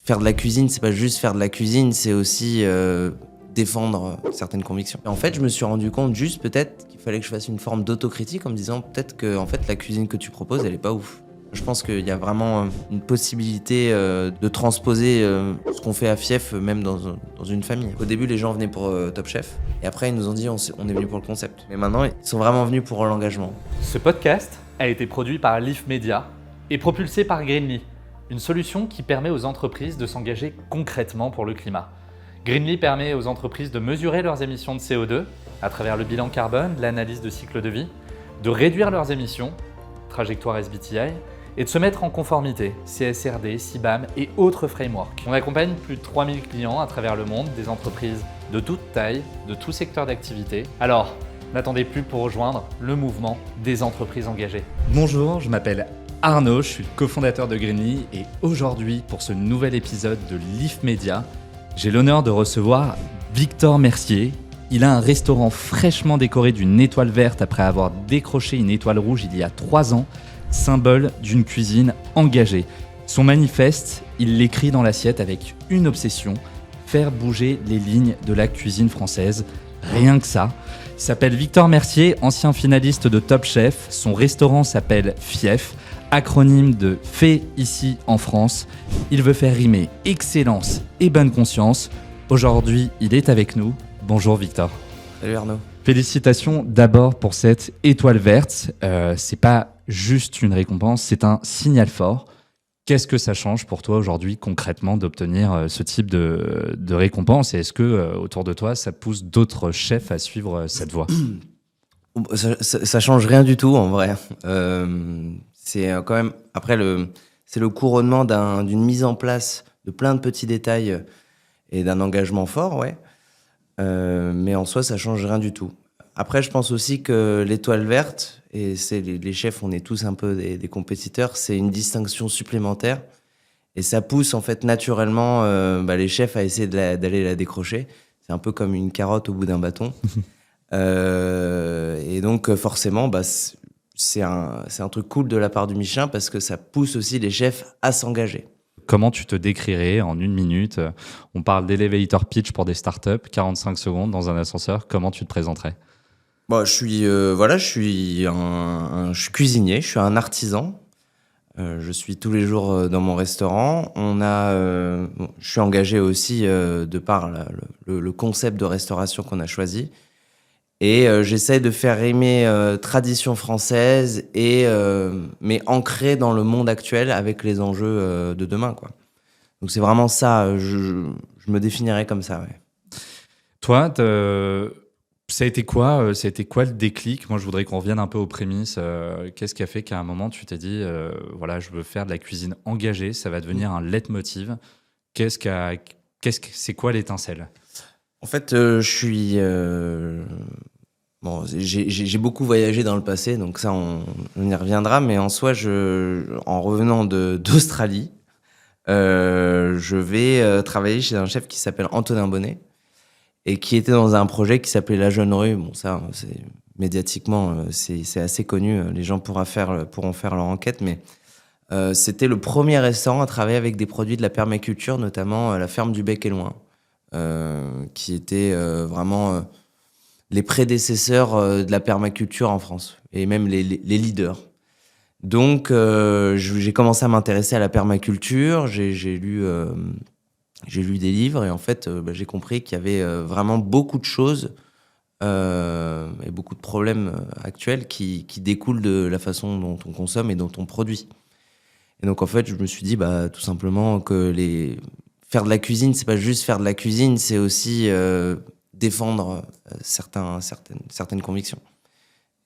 faire de la cuisine, c'est pas juste faire de la cuisine, c'est aussi défendre certaines convictions. Et en fait, je me suis rendu compte juste peut-être qu'il fallait que je fasse une forme d'autocritique en me disant peut-être que en fait, la cuisine que tu proposes, elle est pas ouf. Je pense qu'il y a vraiment une possibilité de transposer ce qu'on fait à Fief, même dans une famille. Au début, les gens venaient pour Top Chef, et après, ils nous ont dit on est venu pour le concept. Mais maintenant, ils sont vraiment venus pour l'engagement. Ce podcast a été produit par Leaf Media et propulsé par Greenly, une solution qui permet aux entreprises de s'engager concrètement pour le climat. Greenly permet aux entreprises de mesurer leurs émissions de CO2 à travers le bilan carbone, l'analyse de cycle de vie, de réduire leurs émissions, trajectoire SBTi, et de se mettre en conformité, CSRD, CBAM et autres frameworks. On accompagne plus de 3000 clients à travers le monde, des entreprises de toute taille, de tout secteur d'activité. Alors, n'attendez plus pour rejoindre le mouvement des entreprises engagées. Bonjour, je m'appelle Arnaud, je suis le cofondateur de Greenly et aujourd'hui, pour ce nouvel épisode de Leaf Media, j'ai l'honneur de recevoir Victor Mercier. Il a un restaurant fraîchement décoré d'une étoile verte après avoir décroché une étoile rouge il y a 3 ans, symbole d'une cuisine engagée. Son manifeste, il l'écrit dans l'assiette avec une obsession, faire bouger les lignes de la cuisine française. Rien que ça. Il s'appelle Victor Mercier, ancien finaliste de Top Chef. Son restaurant s'appelle Fief, acronyme de Fait ici en France. Il veut faire rimer excellence et bonne conscience. Aujourd'hui, il est avec nous. Bonjour Victor. Salut Arnaud. Félicitations d'abord pour cette étoile verte. C'est pas juste une récompense, c'est un signal fort. Qu'est-ce que ça change pour toi aujourd'hui concrètement d'obtenir ce type de récompense, et est-ce que autour de toi ça pousse d'autres chefs à suivre cette voie? Ça change rien du tout en vrai. C'est quand même après c'est le couronnement d'une mise en place de plein de petits détails et d'un engagement fort, ouais. Mais en soi, ça change rien du tout. Après, je pense aussi que l'étoile verte, et c'est les chefs, on est tous un peu des compétiteurs, c'est une distinction supplémentaire. Et ça pousse en fait naturellement les chefs à essayer d'aller la décrocher. C'est un peu comme une carotte au bout d'un bâton. Et donc forcément, c'est un truc cool de la part du Michelin parce que ça pousse aussi les chefs à s'engager. Comment tu te décrirais en 1 minute? On parle d'elevator pitch pour des startups, 45 secondes dans un ascenseur. Comment tu te présenterais? Bon, je suis cuisinier, je suis un artisan. Je suis tous les jours dans mon restaurant. Je suis engagé aussi de par le concept de restauration qu'on a choisi. Et j'essaie de faire rimer tradition française mais ancrée dans le monde actuel avec les enjeux de demain, quoi. Donc c'est vraiment ça, je me définirais comme ça, ouais. Toi, ça a été quoi le déclic? Moi, je voudrais qu'on revienne un peu aux prémices. Qu'est-ce qui a fait qu'à un moment, tu t'es dit, voilà, je veux faire de la cuisine engagée, ça va devenir un leitmotiv. C'est quoi l'étincelle? En fait, j'ai beaucoup voyagé dans le passé, donc ça, on y reviendra. Mais en soi, en revenant d'Australie, je vais travailler chez un chef qui s'appelle Antonin Bonnet et qui était dans un projet qui s'appelait La Jeune Rue. Bon, ça, médiatiquement, c'est assez connu. Les gens pourront faire leur enquête, mais c'était le premier restaurant à travailler avec des produits de la permaculture, notamment la ferme du Bec et Loin, qui était vraiment les prédécesseurs de la permaculture en France, et même les leaders. Donc, j'ai commencé à m'intéresser à la permaculture, j'ai lu des livres, et en fait, j'ai compris qu'il y avait vraiment beaucoup de choses et beaucoup de problèmes actuels qui découlent de la façon dont on consomme et dont on produit. Et donc, en fait, je me suis dit tout simplement que faire de la cuisine, c'est pas juste faire de la cuisine, c'est aussi défendre certaines convictions.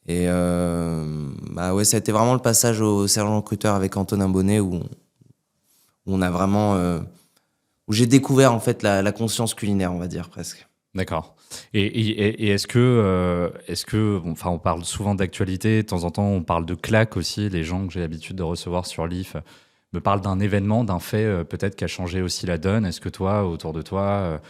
Et ouais, ça a été vraiment le passage au sergent recruteur avec Antonin Bonnet où on a vraiment où j'ai découvert en fait la conscience culinaire, on va dire presque. D'accord. Et est-ce que enfin, on parle souvent d'actualité, de temps en temps on parle de claques aussi. Les gens que j'ai l'habitude de recevoir sur Leaf me parlent d'un événement, d'un fait peut-être qui a changé aussi la donne. Est-ce que toi, autour de toi,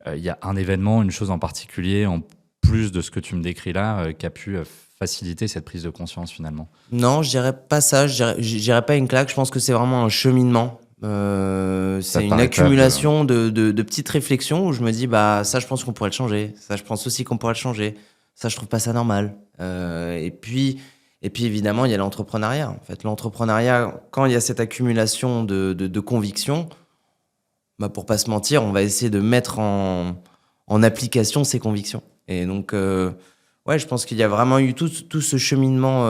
il y a un événement, une chose en particulier, en plus de ce que tu me décris là, qui a pu faciliter cette prise de conscience finalement? Non, je dirais pas ça. Je dirais pas une claque. Je pense que c'est vraiment un cheminement. C'est te une paraît accumulation de petites réflexions où je me dis, bah, ça, je pense qu'on pourrait le changer. Ça, je pense aussi qu'on pourrait le changer. Ça, je trouve pas ça normal. Et puis, évidemment, il y a l'entrepreneuriat. En fait, l'entrepreneuriat, quand il y a cette accumulation de convictions, bah, pour pas se mentir, on va essayer de mettre en application ces convictions. Et donc, ouais, je pense qu'il y a vraiment eu tout ce cheminement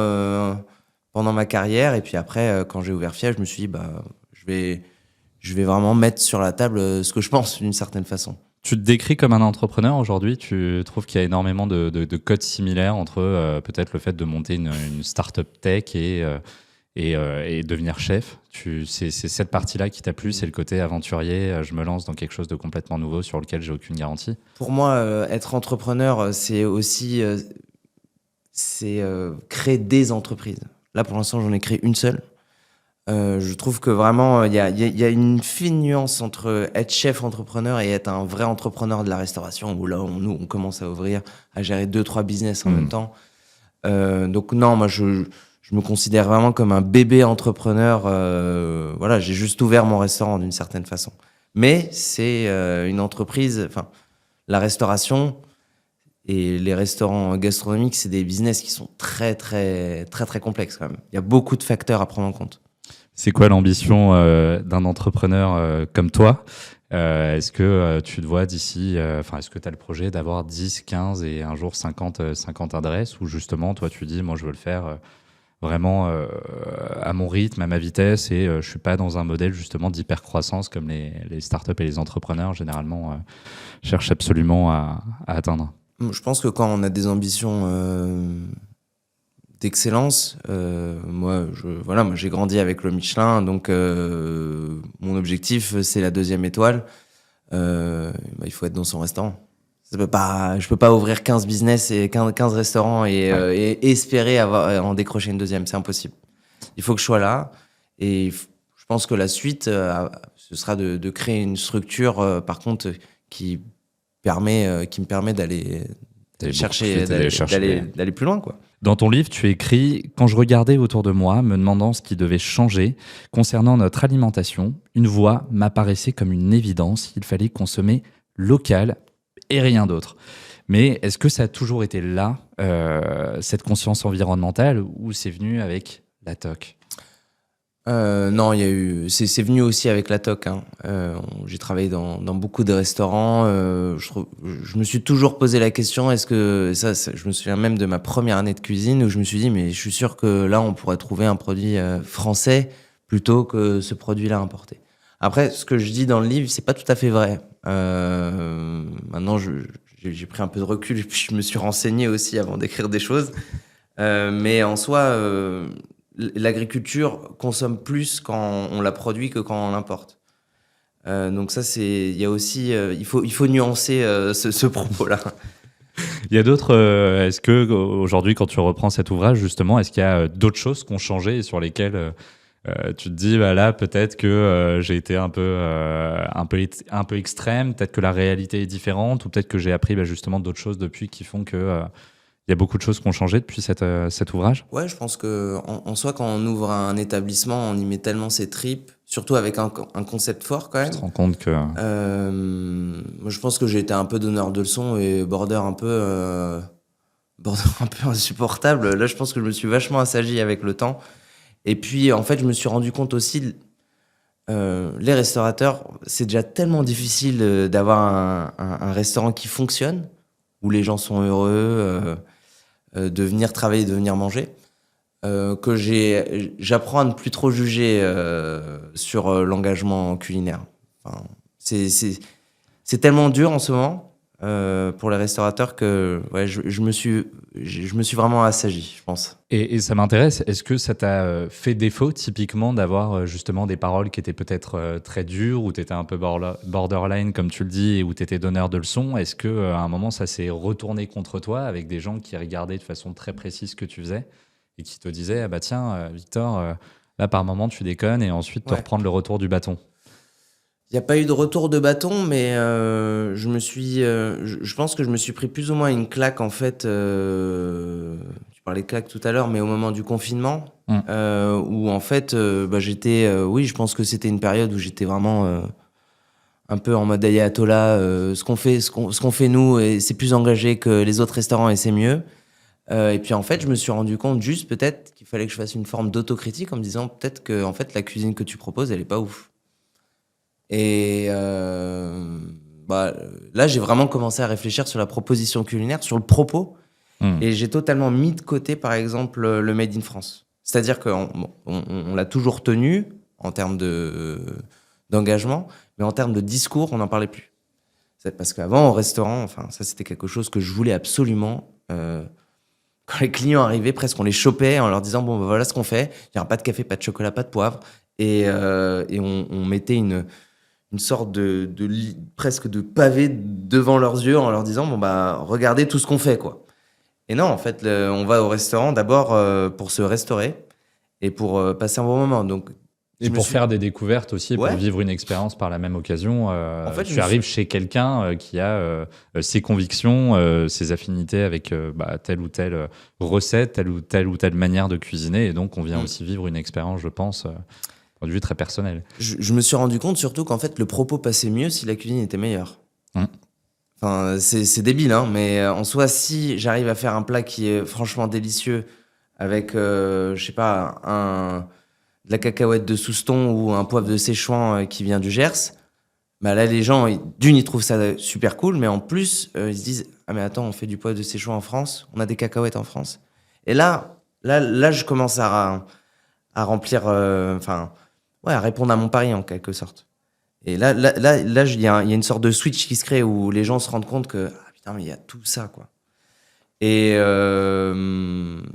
pendant ma carrière. Et puis après, quand j'ai ouvert FIA, je me suis dit, bah, je vais vraiment mettre sur la table ce que je pense d'une certaine façon. Tu te décris comme un entrepreneur aujourd'hui? Tu trouves qu'il y a énormément de codes similaires entre peut-être le fait de monter une start-up tech et devenir chef? C'est cette partie-là qui t'a plu, c'est le côté aventurier, je me lance dans quelque chose de complètement nouveau sur lequel j'ai aucune garantie? Pour moi, être entrepreneur, c'est aussi créer des entreprises. Là, pour l'instant, j'en ai créé une seule. Je trouve que vraiment, il y a une fine nuance entre être chef entrepreneur et être un vrai entrepreneur de la restauration, où là, on commence à gérer 2-3 business en même temps. Donc non, moi, je me considère vraiment comme un bébé entrepreneur. Voilà, j'ai juste ouvert mon restaurant d'une certaine façon. Mais c'est une entreprise, enfin, la restauration et les restaurants gastronomiques, c'est des business qui sont très, très, très, très complexes quand même. Il y a beaucoup de facteurs à prendre en compte. C'est quoi l'ambition d'un entrepreneur comme toi? Est-ce que tu te vois d'ici, est-ce que tu as le projet d'avoir 10, 15 et un jour 50 adresses, ou justement, toi, tu dis, moi, je veux le faire vraiment à mon rythme, à ma vitesse, et je suis pas dans un modèle justement d'hyper-croissance comme les startups et les entrepreneurs, généralement, cherchent absolument à atteindre? Je pense que quand on a des ambitions d'excellence, moi j'ai grandi avec le Michelin, donc mon objectif c'est la 2e étoile. Il faut être dans son restaurant. Je peux pas ouvrir 15 business et 15 restaurants et espérer en décrocher une 2e, c'est impossible. Il faut que je sois là, et je pense que la suite ce sera de créer une structure par contre qui me permet d'aller plus loin, quoi. Dans ton livre, tu écris: quand je regardais autour de moi, me demandant ce qui devait changer concernant notre alimentation, une voie m'apparaissait comme une évidence. Il fallait consommer local et rien d'autre. Mais est-ce que ça a toujours été là, cette conscience environnementale, ou c'est venu avec la TOC? Non, c'est venu aussi avec la TOC, hein. J'ai travaillé dans beaucoup de restaurants. Je me suis toujours posé la question, je me souviens même de ma première année de cuisine où je me suis dit, mais je suis sûr que là, on pourrait trouver un produit français plutôt que ce produit-là importé. Après, ce que je dis dans le livre, c'est pas tout à fait vrai. Maintenant, j'ai pris un peu de recul et puis je me suis renseigné aussi avant d'écrire des choses. Mais en soi, l'agriculture consomme plus quand on la produit que quand on l'importe. Donc ça, il y a aussi, il faut nuancer ce propos-là. Il y a d'autres. Est-ce que aujourd'hui, quand tu reprends cet ouvrage, justement, est-ce qu'il y a d'autres choses qui ont changé et sur lesquelles tu te dis, bah là, peut-être que j'ai été un peu extrême, peut-être que la réalité est différente, ou peut-être que j'ai appris justement d'autres choses depuis qui font que il y a beaucoup de choses qui ont changé depuis cet ouvrage? Ouais, je pense que en soi, quand on ouvre un établissement, on y met tellement ses tripes, surtout avec un concept fort quand même. Tu te rends compte que... Moi, je pense que j'ai été un peu donneur de leçons et border un peu insupportable. Là, je pense que je me suis vachement assagi avec le temps. Et puis, en fait, je me suis rendu compte aussi, les restaurateurs, c'est déjà tellement difficile d'avoir un restaurant qui fonctionne, où les gens sont heureux, de venir travailler, de venir manger, que j'apprends à ne plus trop juger sur l'engagement culinaire. Enfin, c'est tellement dur en ce moment pour les restaurateurs que ouais, je me suis vraiment assagi, je pense. Et ça m'intéresse, est-ce que ça t'a fait défaut typiquement d'avoir justement des paroles qui étaient peut-être très dures, où tu étais un peu borderline comme tu le dis, et où tu étais donneur de leçons? Est-ce qu'à un moment ça s'est retourné contre toi avec des gens qui regardaient de façon très précise ce que tu faisais et qui te disaient, ah bah tiens Victor, là par moment tu déconnes, et ensuite te reprendre le retour du bâton? Il n'y a pas eu de retour de bâton, mais je pense que je me suis pris plus ou moins une claque en fait. Tu parlais de claque tout à l'heure, mais au moment du confinement, Mm. où en fait, j'étais, oui, je pense que c'était une période où j'étais vraiment un peu en mode ayatollah, ce qu'on fait nous, et c'est plus engagé que les autres restaurants et c'est mieux. Et puis en fait, je me suis rendu compte juste peut-être qu'il fallait que je fasse une forme d'autocritique en me disant peut-être que en fait la cuisine que tu proposes, elle est pas ouf. Et là, j'ai vraiment commencé à réfléchir sur la proposition culinaire, sur le propos. Et j'ai totalement mis de côté, par exemple, le Made in France. C'est-à-dire qu'on l'a toujours tenu en termes d'engagement, mais en termes de discours, on n'en parlait plus. C'est parce qu'avant, au restaurant, enfin, ça, c'était quelque chose que je voulais absolument. Quand les clients arrivaient, presque on les chopait en leur disant bon, voilà ce qu'on fait. Il n'y aura pas de café, pas de chocolat, pas de poivre. Et on mettait une sorte presque de pavé devant leurs yeux en leur disant bon, regardez tout ce qu'on fait, quoi. Et non, en fait, on va au restaurant d'abord pour se restaurer et pour passer un bon moment. Donc, et pour faire des découvertes aussi, Ouais. pour vivre une expérience par la même occasion. En fait, tu arrives chez quelqu'un qui a ses convictions, ses affinités avec telle ou telle recette, telle ou telle manière de cuisiner. Et donc, on vient aussi vivre une expérience, je pense, d'un point de vue très personnel. Je me suis rendu compte surtout qu'en fait, le propos passait mieux si la cuisine était meilleure. Enfin, c'est débile, hein, mais en soi, si j'arrive à faire un plat qui est franchement délicieux avec, je sais pas, de la cacahuète de Souston ou un poivre de Séchouan qui vient du Gers, là, les gens, ils trouvent ça super cool, mais en plus, ils se disent « Ah, mais attends, on fait du poivre de Séchouan en France, on a des cacahuètes en France. » Et là, je commence à remplir, à répondre à mon pari, en quelque sorte. Et là, il y a une sorte de switch qui se crée où les gens se rendent compte que ah putain, mais il y a tout ça, quoi. Et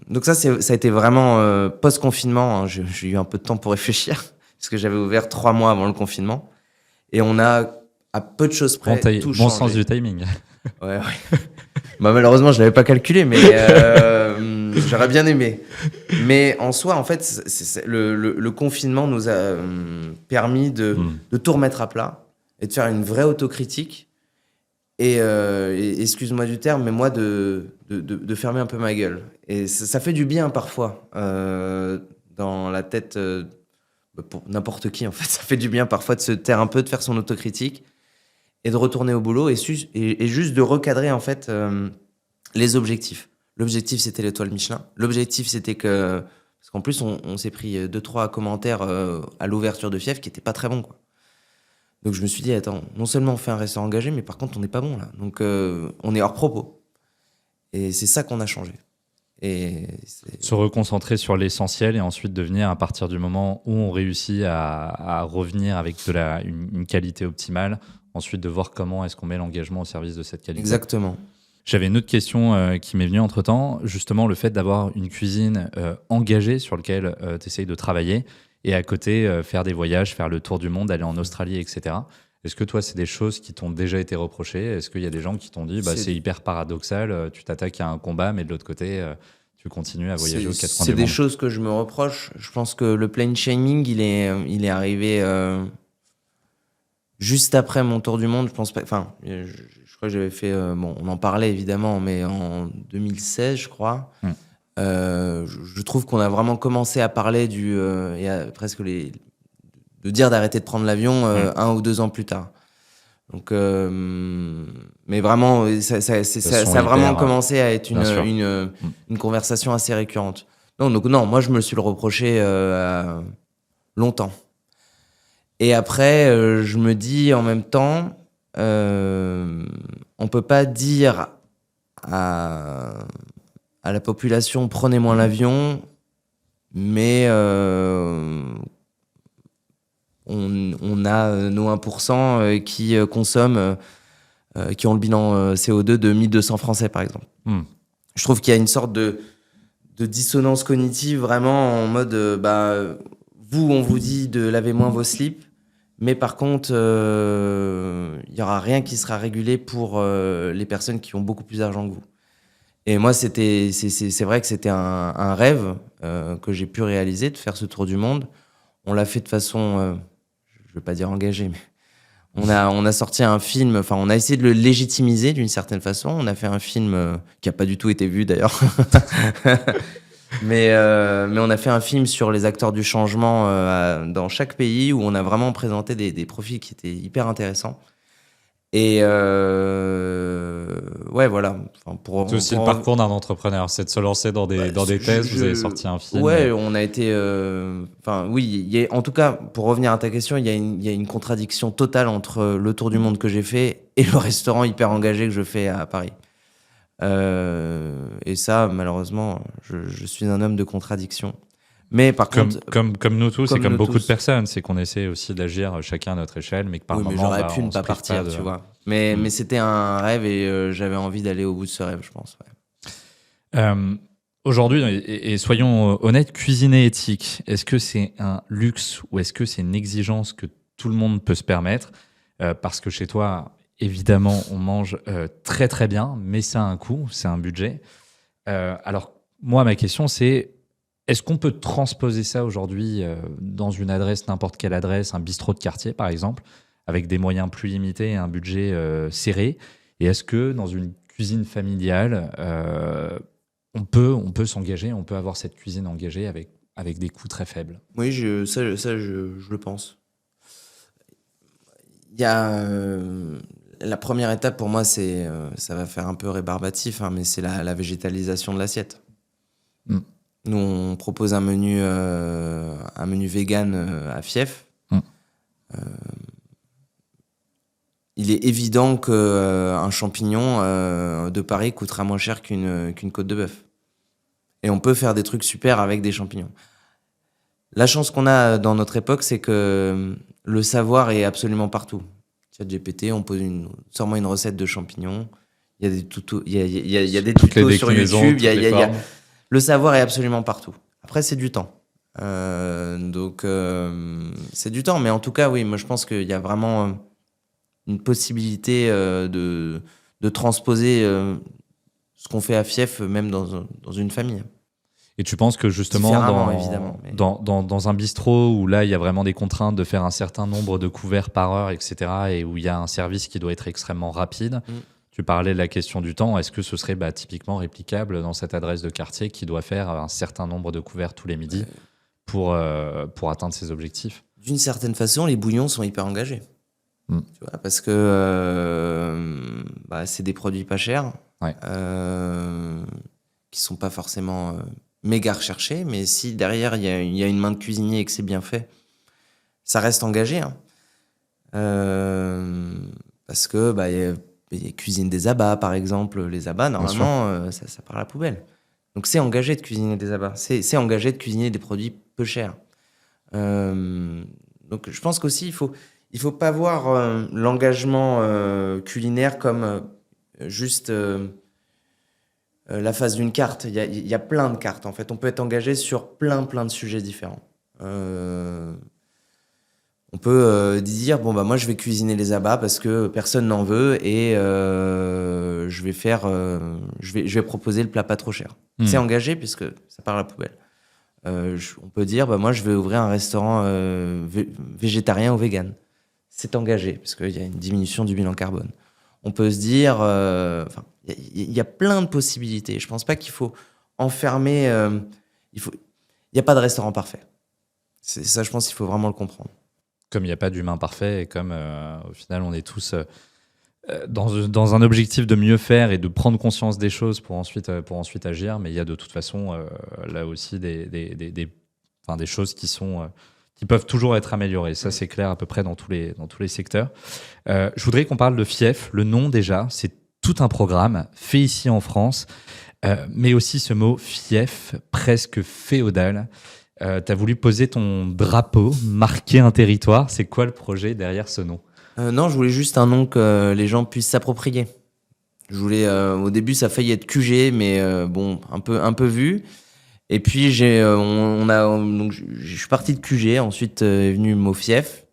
donc ça a été vraiment post-confinement. Hein, j'ai eu un peu de temps pour réfléchir parce que j'avais ouvert 3 mois avant le confinement et on a à peu de choses près tout bon changé. sens du timing. Ouais. Malheureusement, je l'avais pas calculé, mais j'aurais bien aimé. Mais en soi, en fait, le confinement nous a permis de tout remettre à plat et de faire une vraie autocritique. Et excuse-moi du terme, mais moi de fermer un peu ma gueule. Et ça fait du bien parfois dans la tête pour n'importe qui, en fait. Ça fait du bien parfois de se taire un peu, de faire son autocritique et de retourner au boulot et juste de recadrer en fait les objectifs. L'objectif, c'était l'étoile Michelin. L'objectif, c'était que... Parce qu'en plus, on s'est pris 2-3 commentaires à l'ouverture de Fief qui n'étaient pas très bons, quoi. Donc je me suis dit, attends, non seulement on fait un restaurant engagé, mais par contre, on n'est pas bon, là. Donc on est hors propos. Et c'est ça qu'on a changé. Se reconcentrer sur l'essentiel et ensuite devenir, à partir du moment où on réussit à revenir avec une qualité optimale, ensuite de voir comment est-ce qu'on met l'engagement au service de cette qualité. Exactement. J'avais une autre question qui m'est venue entre-temps, justement le fait d'avoir une cuisine engagée sur laquelle tu essayes de travailler et à côté faire des voyages, faire le tour du monde, aller en Australie, etc. Est-ce que toi, c'est des choses qui t'ont déjà été reprochées ? Est-ce qu'il y a des gens qui t'ont dit c'est hyper paradoxal, tu t'attaques à un combat, mais de l'autre côté, tu continues à voyager aux quatre coins du monde ? C'est des choses que je me reproche. Je pense que le plane shaming, il est arrivé juste après mon tour du monde. Je pense pas. Enfin, je crois que j'avais fait. On en parlait évidemment, mais en 2016, je crois. Je trouve qu'on a vraiment commencé à parler et à presque de dire d'arrêter de prendre l'avion 1 ou 2 ans plus tard. Donc, mais vraiment, ça a vraiment commencé à être une conversation assez récurrente. Donc non, moi je me suis le reproché longtemps. Et après, je me dis en même temps, on peut pas dire à la population prenez moins l'avion, mais on a nos 1% qui consomment, qui ont le bilan CO2 de 1200 Français, par exemple. Je trouve qu'il y a une sorte de dissonance cognitive, vraiment en mode, vous, on vous dit de laver moins vos slips, mais par contre, il n'y aura rien qui sera régulé pour les personnes qui ont beaucoup plus d'argent que vous. Et moi, c'est vrai que c'était un rêve que j'ai pu réaliser, de faire ce tour du monde. On l'a fait de façon... je ne veux pas dire engagée, mais On a sorti un film, enfin, on a essayé de le légitimiser d'une certaine façon. On a fait un film qui a pas du tout été vu d'ailleurs. Mais on a fait un film sur les acteurs du changement dans chaque pays où on a vraiment présenté des profils qui étaient hyper intéressants. Et ouais, voilà. Enfin, C'est aussi le parcours d'un entrepreneur, c'est de se lancer dans des thèses. Vous avez sorti un film. Ouais, on a été. Enfin, oui. En tout cas, pour revenir à ta question, il y a une contradiction totale entre le tour du monde que j'ai fait et le restaurant hyper engagé que je fais à Paris. Et ça, malheureusement, je suis un homme de contradiction. Mais par contre, comme nous tous et comme nous beaucoup tous. de personnes, c'est qu'on essaie aussi d'agir chacun à notre échelle, mais que par oui, mais moment, j'aurais pu on ne se pas prive partir, de- tu vois. Mais c'était un rêve et j'avais envie d'aller au bout de ce rêve, je pense. Ouais. Aujourd'hui, et soyons honnêtes, cuisiner éthique, est-ce que c'est un luxe ou est-ce que c'est une exigence que tout le monde peut se permettre? Parce que chez toi, évidemment, on mange très très bien, mais ça a un coût, c'est un budget. Alors, moi, ma question, c'est est-ce qu'on peut transposer ça aujourd'hui dans une adresse, n'importe quelle adresse, un bistrot de quartier, par exemple, avec des moyens plus limités et un budget serré? Et est-ce que dans une cuisine familiale, on peut s'engager, on peut avoir cette cuisine engagée avec des coûts très faibles? Oui, je le pense. Il y a la première étape pour moi, c'est ça va faire un peu rébarbatif, hein, mais c'est la végétalisation de l'assiette. Mm. Nous, on propose un menu vegan à Fief. Mm. Il est évident qu'un champignon de Paris coûtera moins cher qu'une côte de bœuf. Et on peut faire des trucs super avec des champignons. La chance qu'on a dans notre époque, c'est que le savoir est absolument partout. ChatGPT, on pose sors-moi une recette de champignons. Il y a des tutos, il y a des Toutes les tutos sur déclinaisons, YouTube. toutes les formes. Le savoir est absolument partout. Après, c'est du temps. C'est du temps. Mais en tout cas, oui, moi, je pense qu'il y a vraiment une possibilité de transposer ce qu'on fait à Fief, même dans une famille. Et tu penses que justement, Différemment, évidemment, mais- dans un bistrot où là, il y a vraiment des contraintes de faire un certain nombre de couverts par heure, etc., et où il y a un service qui doit être extrêmement rapide, tu parlais de la question du temps, est-ce que ce serait typiquement réplicable dans cette adresse de quartier qui doit faire un certain nombre de couverts tous les midis pour atteindre ses objectifs? D'une certaine façon, les bouillons sont hyper engagés. Mm. Tu vois, parce que c'est des produits pas chers, Ouais. qui sont pas forcément méga recherchés, mais si derrière il y a une main de cuisinier et que c'est bien fait, ça reste engagé. Hein. Parce que il y a cuisine des abats, par exemple. Les abats, normalement, ça part à la poubelle. Donc c'est engagé de cuisiner des abats. C'est engagé de cuisiner des produits peu chers. Donc je pense qu'aussi, il faut pas voir l'engagement culinaire comme juste la face d'une carte. Il y a plein de cartes, en fait. On peut être engagé sur plein de sujets différents. On peut dire, moi, je vais cuisiner les abats parce que personne n'en veut et je vais proposer le plat pas trop cher. C'est engagé puisque ça part à la poubelle. On peut dire, moi, je vais ouvrir un restaurant végétarien ou vegan. C'est engagé parce qu'il y a une diminution du bilan carbone. On peut se dire, il y a plein de possibilités. Je pense pas qu'il faut enfermer. Il y a pas de restaurant parfait. C'est ça, je pense qu'il faut vraiment le comprendre. Comme il n'y a pas d'humain parfait et comme au final on est tous dans un objectif de mieux faire et de prendre conscience des choses pour ensuite agir, mais il y a de toute façon là aussi des choses qui peuvent toujours être améliorées. Ça, c'est clair à peu près dans tous les secteurs. Je voudrais qu'on parle de Fief. Le nom déjà, c'est tout un programme fait ici en France, mais aussi ce mot Fief, presque féodal. Tu as voulu poser ton drapeau, marquer un territoire. C'est quoi le projet derrière ce nom ? Non, je voulais juste un nom que les gens puissent s'approprier. Je voulais, au début, ça a failli être QG, mais un peu vu. Et puis donc je suis parti de QG. Ensuite est venu le mot Fief.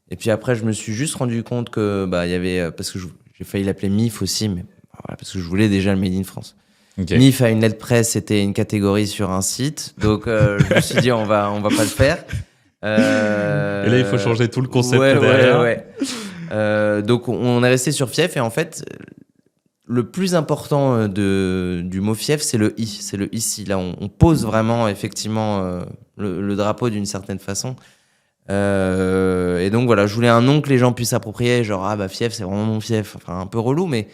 Et puis après, je me suis juste rendu compte que il y avait parce que j'ai failli l'appeler MIF aussi, mais voilà, parce que je voulais déjà le Made in France. Okay. MIF à une lettre presse, c'était une catégorie sur un site, donc je me suis dit on va pas le faire. Et là, il faut changer tout le concept derrière. Ouais. Donc on est resté sur fief et en fait le plus important du mot fief c'est le i, c'est le ici. Là on pose vraiment effectivement le drapeau d'une certaine façon. Et donc voilà, je voulais un nom que les gens puissent s'approprier, genre ah bah fief c'est vraiment mon fief, enfin un peu relou mais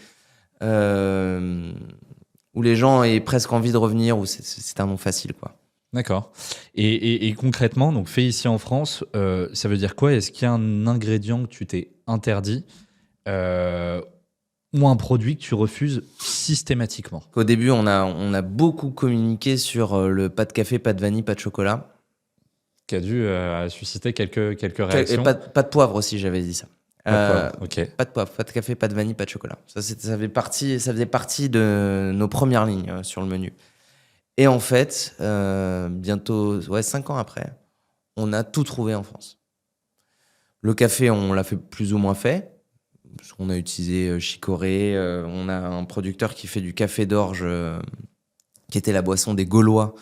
où les gens aient presque envie de revenir, où c'est un nom facile quoi. D'accord. Et concrètement, donc fait ici en France, ça veut dire quoi? Est-ce qu'il y a un ingrédient que tu t'es interdit ou un produit que tu refuses systématiquement? Au début, on a beaucoup communiqué sur le pas de café, pas de vanille, pas de chocolat. Qui a dû susciter quelques Et réactions. pas de poivre aussi, j'avais dit ça. Pas de poivre, ok. Pas de poivre, pas de café, pas de vanille, pas de chocolat. Ça faisait partie de nos premières lignes sur le menu. Et en fait, bientôt 5 ans après, on a tout trouvé en France. Le café, on l'a fait plus ou moins fait. Parce qu'on a utilisé Chicorée. On a un producteur qui fait du café d'orge, qui était la boisson des Gaulois,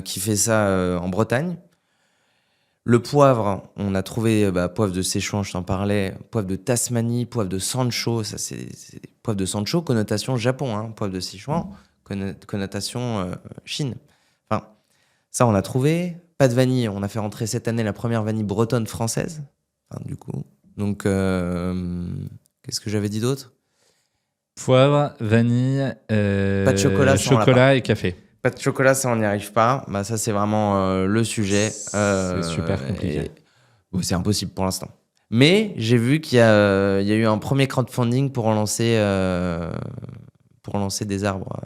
qui fait ça en Bretagne. Le poivre, on a trouvé poivre de Sichuan, je t'en parlais, poivre de Tasmanie, poivre de Sancho. Ça, c'est poivre de Sancho, connotation Japon. Hein. Poivre de Sichuan, connotation Chine. Enfin, ça, on a trouvé. Pas de vanille. On a fait rentrer cette année la première vanille bretonne française. Enfin, du coup. Donc, qu'est-ce que j'avais dit d'autre? Poivre, vanille, pas de chocolat, chocolat et café. Pas de chocolat, ça, on n'y arrive pas. Bah, ça, c'est vraiment le sujet. C'est super compliqué. C'est impossible pour l'instant. Mais j'ai vu qu'il y a eu un premier crowdfunding pour lancer des arbres.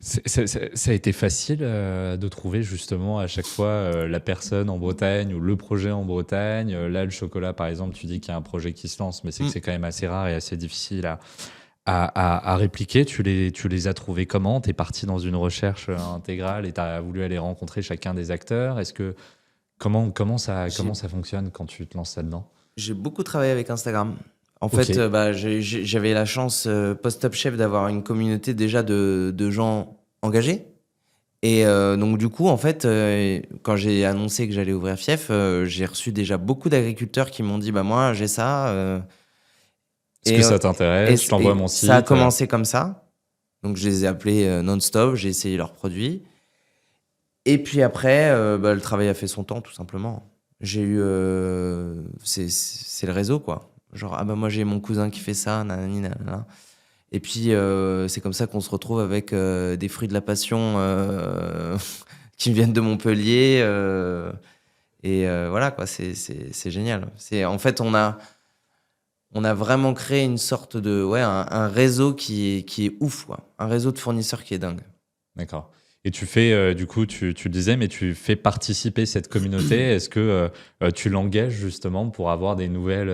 Ça a été facile de trouver justement à chaque fois la personne en Bretagne ou le projet en Bretagne. Là, le chocolat, par exemple, tu dis qu'il y a un projet qui se lance, mais c'est que c'est quand même assez rare et assez difficile à répliquer. Tu les as trouvés comment? Tu es parti dans une recherche intégrale et tu as voulu aller rencontrer chacun des acteurs. Comment ça fonctionne quand tu te lances là-dedans? J'ai beaucoup travaillé avec Instagram. En fait, j'avais la chance, post-Top Chef, d'avoir une communauté déjà de gens engagés. Et donc, du coup, en fait, quand j'ai annoncé que j'allais ouvrir Fief, j'ai reçu déjà beaucoup d'agriculteurs qui m'ont dit moi, j'ai ça. Est-ce que ça t'intéresse? Je t'envoie mon site. Ça a commencé comme ça. Donc, je les ai appelés non-stop, j'ai essayé leurs produits. Et puis après, le travail a fait son temps, tout simplement. J'ai eu. C'est le réseau, quoi. Genre, moi j'ai mon cousin qui fait ça, nanani, nanana. Et puis, c'est comme ça qu'on se retrouve avec des fruits de la passion qui viennent de Montpellier. Et voilà, quoi, c'est génial. En fait, on a vraiment créé une sorte de. Ouais, un réseau qui est ouf, quoi. Un réseau de fournisseurs qui est dingue. D'accord. Et tu fais, du coup, tu le disais, mais tu fais participer cette communauté. Est-ce que tu l'engages justement pour avoir des nouvelles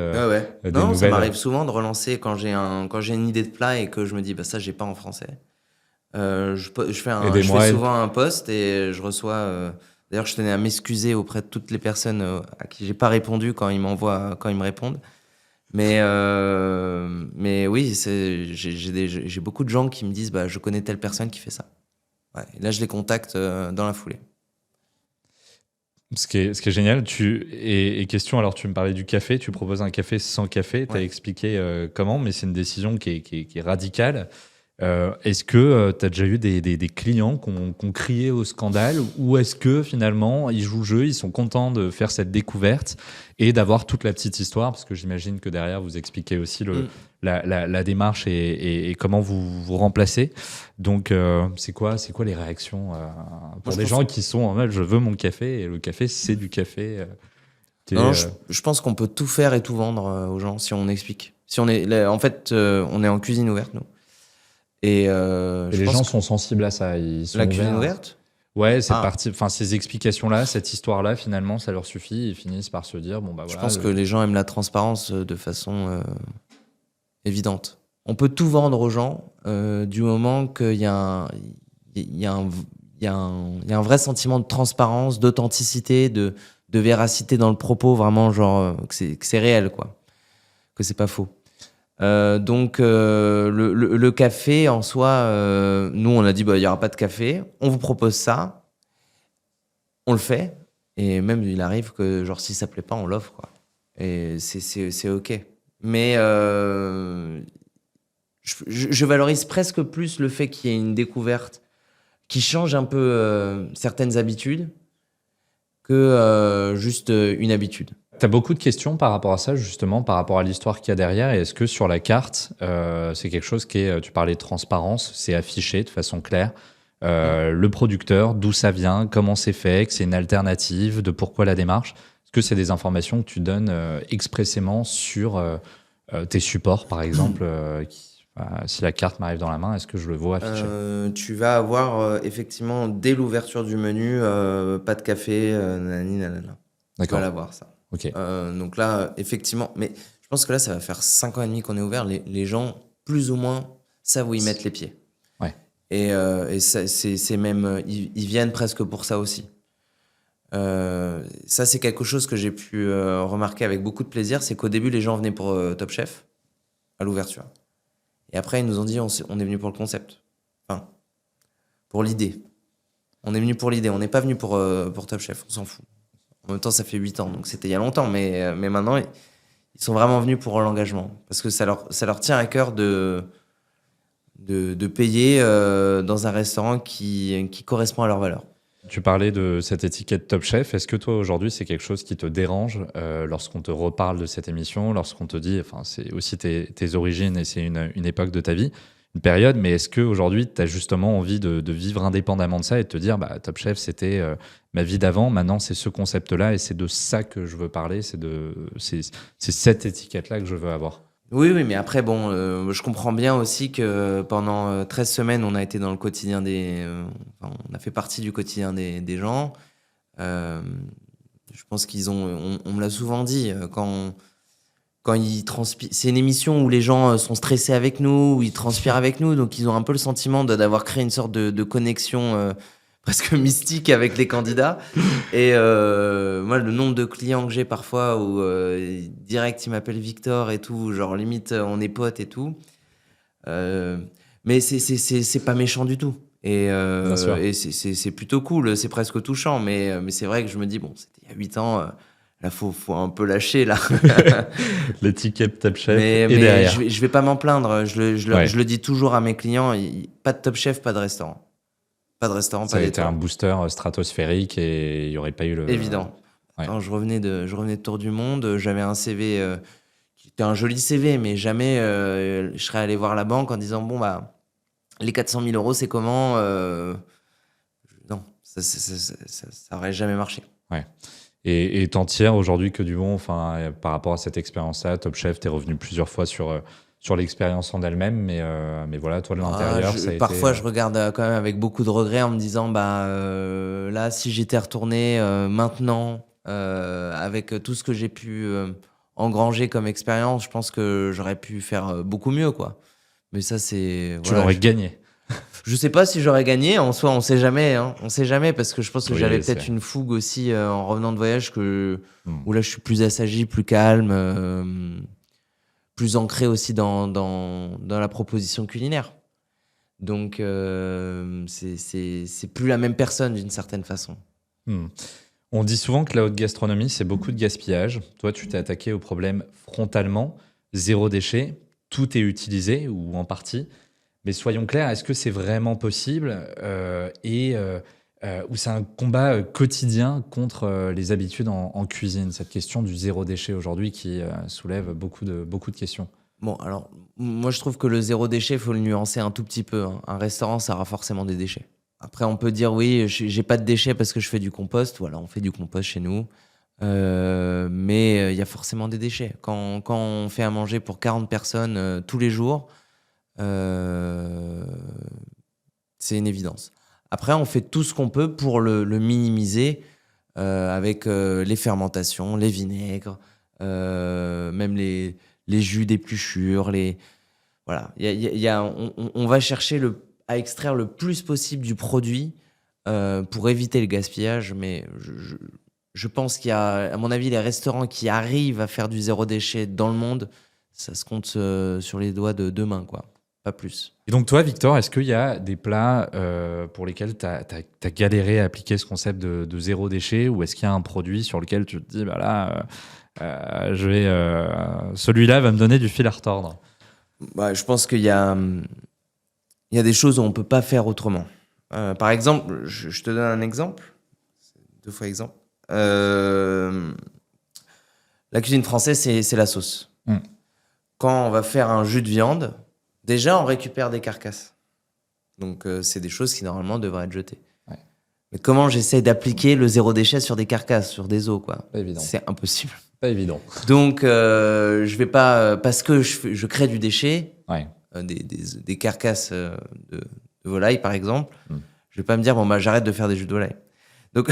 Non, ça m'arrive souvent de relancer quand j'ai une idée de plat et que je me dis, ça, j'ai pas en français. Je fais souvent un post et je reçois. D'ailleurs, je tenais à m'excuser auprès de toutes les personnes à qui j'ai pas répondu quand ils me répondent. Mais oui, j'ai beaucoup de gens qui me disent, je connais telle personne qui fait ça. Ouais, et là, je les contacte dans la foulée. Ce qui est génial, et question, alors tu me parlais du café, tu proposes un café sans café, tu as expliqué comment, mais c'est une décision qui est radicale. Est-ce que tu as déjà eu des clients qui ont crié au scandale, ou est-ce que finalement ils jouent le jeu, ils sont contents de faire cette découverte et d'avoir toute la petite histoire, parce que j'imagine que derrière vous expliquez aussi la démarche et comment vous remplacez. Donc c'est quoi les réactions pour des gens qui sont en mode je veux mon café et le café c'est du café je pense qu'on peut tout faire et tout vendre aux gens si on explique. On est en cuisine ouverte, nous. Et les gens sont sensibles à ça. Ils sont la cuisine ouverte. Ouais, cette partie, ces explications-là, cette histoire-là, finalement, ça leur suffit. Ils finissent par se dire Je pense que les gens aiment la transparence de façon évidente. On peut tout vendre aux gens du moment qu'il y a un vrai sentiment de transparence, d'authenticité, de véracité dans le propos, vraiment genre que c'est réel, quoi, que c'est pas faux. Donc le café en soi, nous on a dit il y aura pas de café, on vous propose ça, on le fait, et même il arrive que genre si ça plaît pas on l'offre, quoi. Et c'est ok. Mais je valorise presque plus le fait qu'il y ait une découverte qui change un peu certaines habitudes que juste une habitude. Tu as beaucoup de questions par rapport à ça, justement, par rapport à l'histoire qu'il y a derrière. Et est-ce que sur la carte, c'est quelque chose qui est, tu parlais de transparence, c'est affiché de façon claire, le producteur, d'où ça vient, comment c'est fait, que c'est une alternative, de pourquoi la démarche. Est-ce que c'est des informations que tu donnes expressément sur tes supports, par exemple si la carte m'arrive dans la main, est-ce que je le vois affiché? Tu vas avoir effectivement, dès l'ouverture du menu, pas de café, nanani, nanana. Tu vas D'accord. l'avoir, ça. Ok. Donc là, effectivement, mais je pense que là, ça va faire 5 ans et demi qu'on est ouvert. Les gens, plus ou moins, savent où ils mettent les pieds. Ouais. Et ça, c'est même, ils viennent presque pour ça aussi. Ça, c'est quelque chose que j'ai pu remarquer avec beaucoup de plaisir, c'est qu'au début, les gens venaient pour Top Chef, à l'ouverture. Et après, ils nous ont dit, on est venu pour le concept. Enfin, pour l'idée. On est venu pour l'idée, on n'est pas venu pour Top Chef, on s'en fout. En même temps, ça fait 8 ans, donc c'était il y a longtemps, mais maintenant, ils sont vraiment venus pour l'engagement. Parce que ça leur tient à cœur de payer dans un restaurant qui correspond à leurs valeurs. Tu parlais de cette étiquette Top Chef. Est-ce que toi, aujourd'hui, c'est quelque chose qui te dérange lorsqu'on te reparle de cette émission, lorsqu'on te dit, enfin, c'est aussi tes origines et c'est une époque de ta vie, une période, mais est-ce qu'aujourd'hui, tu as justement envie de vivre indépendamment de ça et de te dire, bah, Top Chef, c'était ma vie d'avant, maintenant, c'est ce concept-là et c'est de ça que je veux parler, c'est cette étiquette-là que je veux avoir? Oui, mais après, bon, je comprends bien aussi que pendant 13 semaines, on a été dans le quotidien enfin, on a fait partie du quotidien des gens. Je pense on me l'a souvent dit, quand ils transpirent. C'est une émission où les gens sont stressés avec nous, où ils transpirent avec nous, donc ils ont un peu le sentiment d'avoir créé une sorte de connexion presque mystique avec les candidats. Et moi, le nombre de clients que j'ai parfois où direct ils m'appellent Victor et tout, genre limite on est potes et tout. Mais c'est pas méchant du tout. Et c'est plutôt cool, c'est presque touchant. Mais c'est vrai que je me dis, bon, c'était il y a 8 ans, là faut un peu lâcher là. L'étiquette Top Chef mais est derrière. je vais pas m'en plaindre. Ouais. Je le dis toujours à mes clients, pas de Top Chef, pas de restaurant. Pas de restaurant, Ça pas a été un d'étoile. booster stratosphérique et il n'y aurait pas eu le... Évident. Ouais. Quand je revenais de tour du monde, j'avais un CV qui était un joli CV, mais jamais je serais allé voir la banque en disant, bon, bah, les 400 000 euros, c'est comment Non, ça aurait jamais marché. Ouais. Et t'en tires aujourd'hui que du bon, enfin, par rapport à cette expérience-là, Top Chef, t'es revenu plusieurs fois sur l'expérience en elle-même, mais voilà, toi de l'intérieur, ça a Parfois, été... je regarde quand même avec beaucoup de regrets en me disant, bah, là, si j'étais retourné maintenant, avec tout ce que j'ai pu engranger comme expérience, je pense que j'aurais pu faire beaucoup mieux, quoi. Mais ça, c'est... Tu voilà, l'aurais gagné. Je sais pas si j'aurais gagné. En soi, on sait jamais. Hein. On sait jamais parce que je pense que Oui, j'avais c'est- peut-être une fougue aussi en revenant de voyage où là, je suis plus assagi, plus calme, plus ancré aussi dans la proposition culinaire. Donc, c'est plus la même personne d'une certaine façon. Hmm. On dit souvent que la haute gastronomie, c'est beaucoup de gaspillage. Toi, tu t'es attaqué au problème frontalement, zéro déchet, tout est utilisé ou en partie. Mais soyons clairs, est-ce que c'est vraiment possible ou c'est un combat quotidien contre les habitudes en cuisine, cette question du zéro déchet aujourd'hui qui soulève beaucoup de questions. Bon, alors, moi, je trouve que le zéro déchet, il faut le nuancer un tout petit peu. Hein. Un restaurant, ça aura forcément des déchets. Après, on peut dire, oui, j'ai pas de déchets parce que je fais du compost. Voilà, on fait du compost chez nous. Mais il y a forcément des déchets. Quand on fait à manger pour 40 personnes tous les jours, c'est une évidence. Après, on fait tout ce qu'on peut pour le minimiser avec les fermentations, les vinaigres, même les jus d'épluchure. Voilà. On va chercher à extraire le plus possible du produit pour éviter le gaspillage. Mais je pense qu'il y a, à mon avis, les restaurants qui arrivent à faire du zéro déchet dans le monde, ça se compte sur les doigts de deux mains, quoi. pas plus. Et donc toi, Victor, est-ce qu'il y a des plats pour lesquels tu as galéré à appliquer ce concept de zéro déchet, ou est-ce qu'il y a un produit sur lequel tu te dis, bah là, celui-là va me donner du fil à retordre? Je pense qu'il y a des choses où on peut pas faire autrement. Par exemple, je te donne un exemple, 2 fois exemple. La cuisine française, c'est la sauce. Quand on va faire un jus de viande, déjà, on récupère des carcasses. Donc, c'est des choses qui, normalement, devraient être jetées. Ouais. Mais comment j'essaie d'appliquer le zéro déchet sur des carcasses, sur des os, quoi? Pas évident. C'est impossible. Pas évident. Donc, je vais pas... parce que je crée du déchet, Ouais. des carcasses de volaille, par exemple, je vais pas me dire, j'arrête de faire des jus de volaille. Donc,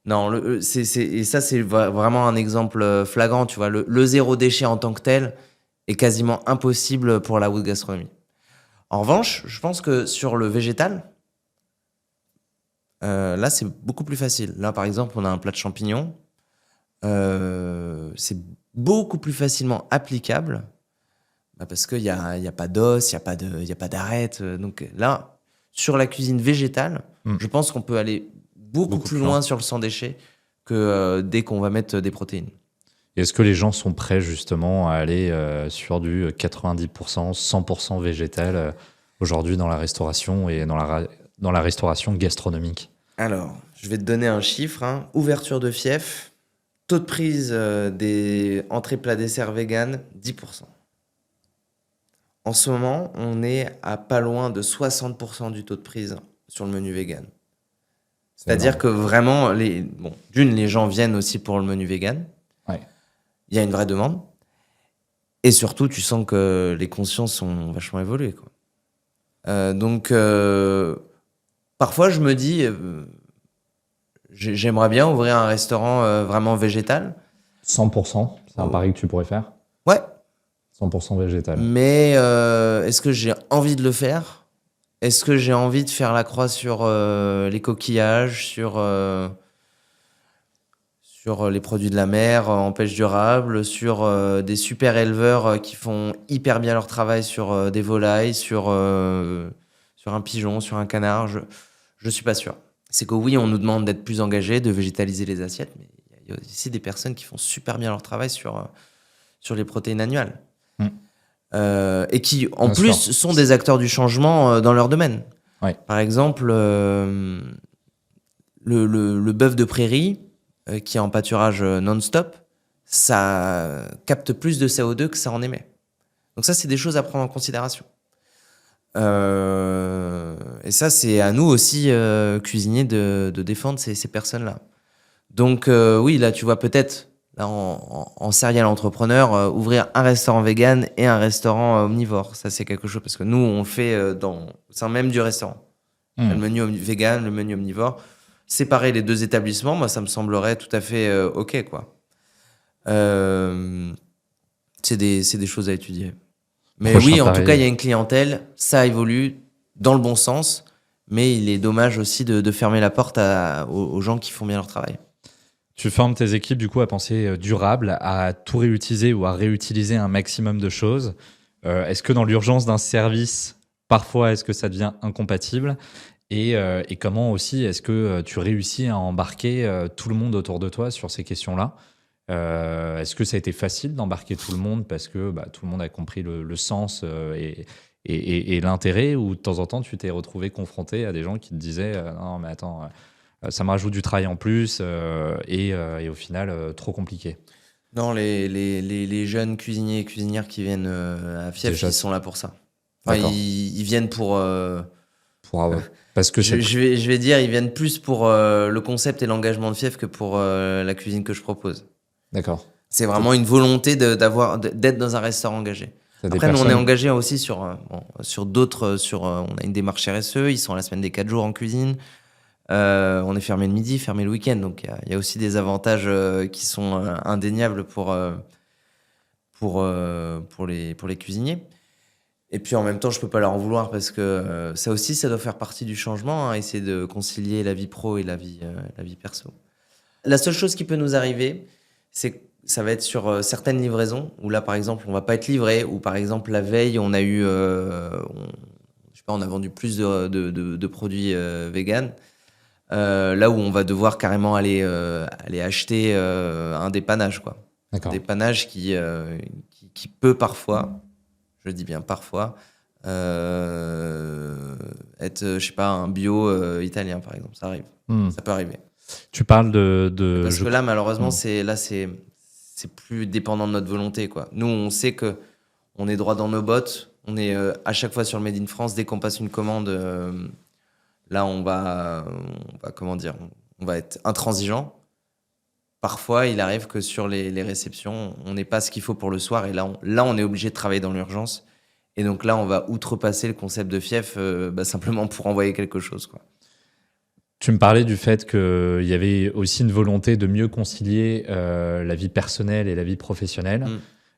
non, et ça, c'est vraiment un exemple flagrant, tu vois. Le zéro déchet en tant que tel est quasiment impossible pour la haute gastronomie. En revanche, je pense que sur le végétal, là, c'est beaucoup plus facile. Là, par exemple, on a un plat de champignons. C'est beaucoup plus facilement applicable parce qu'il n'y a pas d'os, il n'y a pas d'arête. Donc là, sur la cuisine végétale, je pense qu'on peut aller beaucoup plus loin sur le sans déchet que dès qu'on va mettre des protéines. Est-ce que les gens sont prêts justement à aller sur du 90%, 100% végétal aujourd'hui dans la restauration et dans la restauration gastronomique? Alors, je vais te donner un chiffre. Ouverture de fief, taux de prise des entrées plats desserts vegan, 10%. En ce moment, on est à pas loin de 60% du taux de prise sur le menu vegan. C'est-à-dire que vraiment, les gens viennent aussi pour le menu vegan. Ouais. Il y a une vraie demande. Et surtout, tu sens que les consciences sont vachement évoluées, quoi. Donc, parfois, je me dis, j'aimerais bien ouvrir un restaurant vraiment végétal. 100%, c'est un pari que tu pourrais faire? Ouais. 100% végétal. Mais est-ce que j'ai envie de le faire ? Est-ce que j'ai envie de faire la croix sur les coquillages, sur les produits de la mer en pêche durable, sur des super éleveurs qui font hyper bien leur travail sur des volailles, sur un pigeon, sur un canard? Je suis pas sûr. C'est que oui, on nous demande d'être plus engagés, de végétaliser les assiettes, mais il y a aussi des personnes qui font super bien leur travail sur les protéines animales. Et qui, en bien plus, sûr, sont des acteurs du changement dans leur domaine. Ouais. Par exemple, le bœuf de prairie, qui est en pâturage non-stop, ça capte plus de CO2 que ça en émet. Donc ça, c'est des choses à prendre en considération. Et ça, c'est à nous aussi, cuisiniers, de défendre ces personnes-là. Donc oui, là, tu vois, peut-être... Là, en serial entrepreneur, ouvrir un restaurant vegan et un restaurant omnivore, ça c'est quelque chose, parce que nous on le fait au sein même du restaurant. Le menu vegan, le menu omnivore, séparer les deux établissements, moi ça me semblerait tout à fait ok, quoi. C'est des choses à étudier. Mais oui, en tout cas, il y a une clientèle, ça évolue dans le bon sens, mais il est dommage aussi de fermer la porte aux gens qui font bien leur travail. Tu formes tes équipes du coup à penser durable, à tout réutiliser ou à réutiliser un maximum de choses. Est-ce que dans l'urgence d'un service, parfois, est-ce que ça devient incompatible ? Et comment aussi est-ce que tu réussis à embarquer tout le monde autour de toi sur ces questions-là ? Est-ce que ça a été facile d'embarquer tout le monde parce que tout le monde a compris le sens et l'intérêt, ou de temps en temps tu t'es retrouvé confronté à des gens qui te disaient non mais attends, ça me rajoute du travail en plus et au final trop compliqué? Non, les jeunes cuisiniers et cuisinières qui viennent à Fief, ils sont là pour ça. Enfin, ils viennent pour parce que je vais dire, ils viennent plus pour le concept et l'engagement de Fief que pour la cuisine que je propose. D'accord. C'est vraiment une volonté d'être dans un restaurant engagé. Après, nous, on est engagé aussi sur d'autres. On a une démarche RSE, ils sont à la semaine des 4 jours en cuisine. On est fermé le midi, fermé le week-end. Donc, il y a aussi des avantages qui sont indéniables pour les cuisiniers. Et puis, en même temps, je peux pas leur en vouloir parce que ça aussi, ça doit faire partie du changement, essayer de concilier la vie pro et la vie perso. La seule chose qui peut nous arriver, c'est ça va être sur certaines livraisons où là, par exemple, on va pas être livré, ou par exemple, la veille, on a eu, je sais pas, on a vendu plus de produits vegan. Là où on va devoir carrément aller acheter un dépannage, quoi. D'accord. Un dépannage qui peut parfois, je dis bien parfois, être, je sais pas, un bio italien, par exemple. Ça arrive. Ça peut arriver. Tu parles de Parce que là, malheureusement, Mm. c'est plus dépendant de notre volonté, quoi. Nous, on sait que on est droit dans nos bottes. On est à chaque fois sur le Made in France. Dès qu'on passe une commande, là, comment dire, on va être intransigeant. Parfois, il arrive que sur les réceptions, on n'ait pas ce qu'il faut pour le soir. Et là, on est obligé de travailler dans l'urgence. Et donc là, on va outrepasser le concept de fief simplement pour envoyer quelque chose, quoi. Tu me parlais du fait qu'il y avait aussi une volonté de mieux concilier la vie personnelle et la vie professionnelle.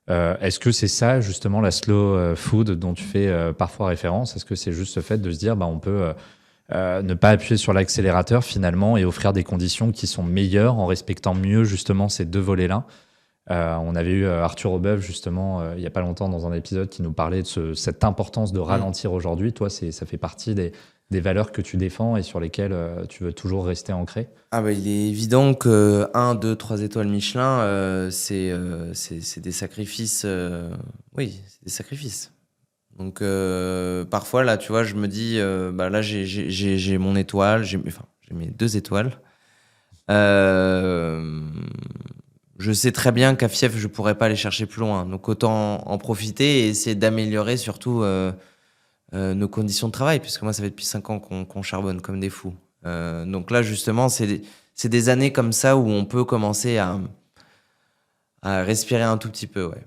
Est-ce que c'est ça, justement, la slow food dont tu fais parfois référence? Est-ce que c'est juste le fait de se dire, on peut ne pas appuyer sur l'accélérateur finalement et offrir des conditions qui sont meilleures en respectant mieux justement ces deux volets-là? On avait eu Arthur Aubeuf justement il n'y a pas longtemps dans un épisode qui nous parlait de cette importance de ralentir aujourd'hui. Toi, ça fait partie des valeurs que tu défends et sur lesquelles tu veux toujours rester ancré? Ah bah, il est évident que 1, 2, 3 étoiles Michelin, c'est des sacrifices. Oui, c'est des sacrifices. Donc parfois, là, tu vois, je me dis, là, j'ai mon étoile, j'ai mes 2 étoiles. Je sais très bien qu'à Fief, je pourrais pas aller chercher plus loin. Donc autant en profiter et essayer d'améliorer surtout nos conditions de travail, puisque moi, ça fait depuis 5 ans qu'on charbonne comme des fous. Donc là, justement, c'est des années comme ça où on peut commencer à respirer un tout petit peu, ouais.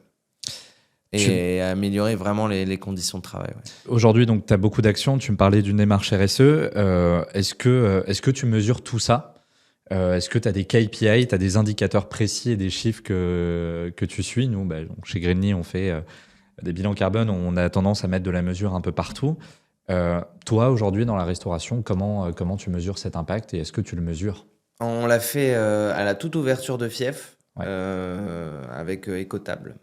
Et à améliorer vraiment les conditions de travail, ouais. Aujourd'hui, donc, tu as beaucoup d'actions. Tu me parlais d'une démarche RSE. Est-ce que tu mesures tout ça? Est-ce que tu as des KPI, tu as des indicateurs précis et des chiffres que tu suis? Nous, donc, chez Greenly, on fait des bilans carbone. On a tendance à mettre de la mesure un peu partout. Toi, aujourd'hui, dans la restauration, comment tu mesures cet impact et est-ce que tu le mesures? On l'a fait à la toute ouverture de Fief, Ouais. avec Ecotable.